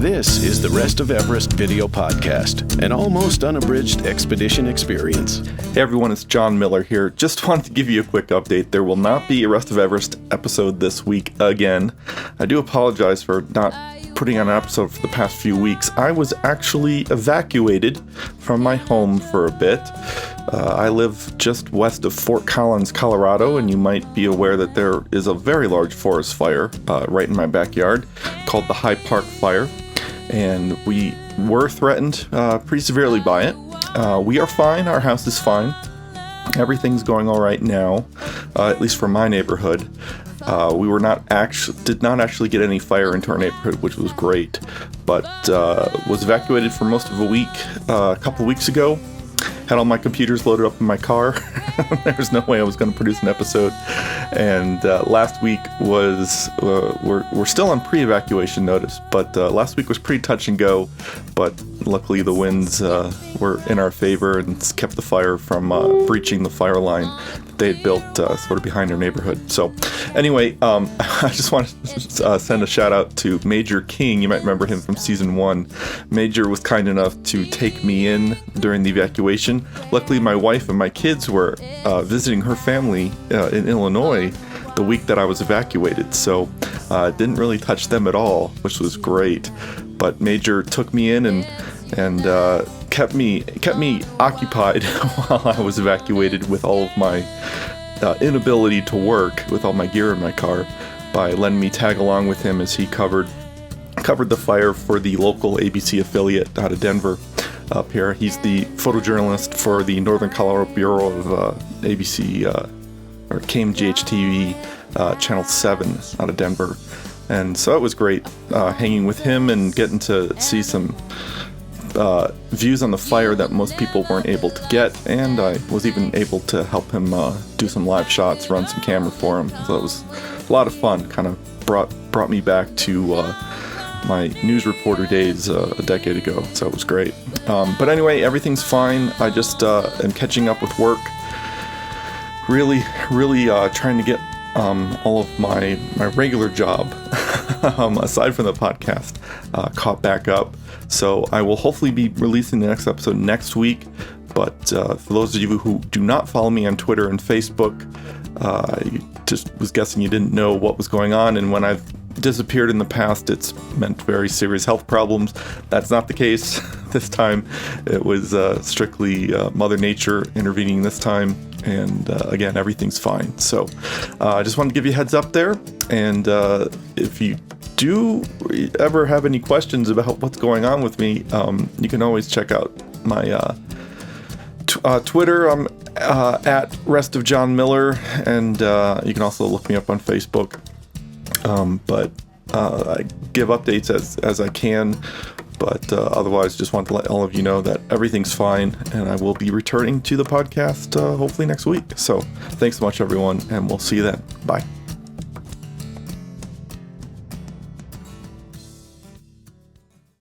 This is the Rest of Everest video podcast, an almost unabridged expedition experience. Hey everyone, it's Jon Miller here. Just wanted to give you a quick update. There will not be a Rest of Everest episode this week again. I do apologize for not putting on an episode for the past few weeks. I was actually evacuated from my home for a bit. I live just west of Fort Collins, Colorado, and you might be aware that there is a very large forest fire right in my backyard called the High Park Fire, and we were threatened pretty severely by it. We are fine. Our house is fine. Everything's going all right now, at least for my neighborhood. We did not actually get any fire into our neighborhood, which was great, but was evacuated for most of a week a couple weeks ago. Had all my computers loaded up in my car. There's no way I was going to produce an episode. And last week was, we're still on pre-evacuation notice, but last week was pretty touch and go. But luckily the winds were in our favor and kept the fire from breaching the fire line that they had built sort of behind our neighborhood. So anyway, I just want to send a shout out to Major King. You might remember him from season 1. Major was kind enough to take me in during the evacuation. Luckily, my wife and my kids were visiting her family in Illinois the week that I was evacuated, so didn't really touch them at all, which was great. But Major took me in and kept me occupied while I was evacuated with all of my inability to work with all my gear in my car by letting me tag along with him as he covered the fire for the local ABC affiliate out of Denver. Up here, he's the photojournalist for the Northern Colorado Bureau of ABC or KMGH-TV Channel 7 out of Denver, and so it was great hanging with him and getting to see some views on the fire that most people weren't able to get, and I was even able to help him do some live shots, run some camera for him. So it was a lot of fun. Kind of brought me back to my news reporter days a decade ago, so it was great. But anyway, everything's fine. I just am catching up with work. Really trying to get all of my regular job, aside from the podcast, caught back up. So I will hopefully be releasing the next episode next week. But for those of you who do not follow me on Twitter and Facebook, I just was guessing you didn't know what was going on, and when I've disappeared in the past, it's meant very serious health problems. That's not the case this time. It was strictly Mother Nature intervening this time, and again, everything's fine. So I just wanted to give you a heads up there, and if you do ever have any questions about what's going on with me, you can always check out my Twitter. I'm at Rest of Jon Miller, and you can also look me up on Facebook. But I give updates as I can, but otherwise just want to let all of you know that everything's fine, and I will be returning to the podcast hopefully next week. So thanks so much, everyone, and we'll see you then. Bye.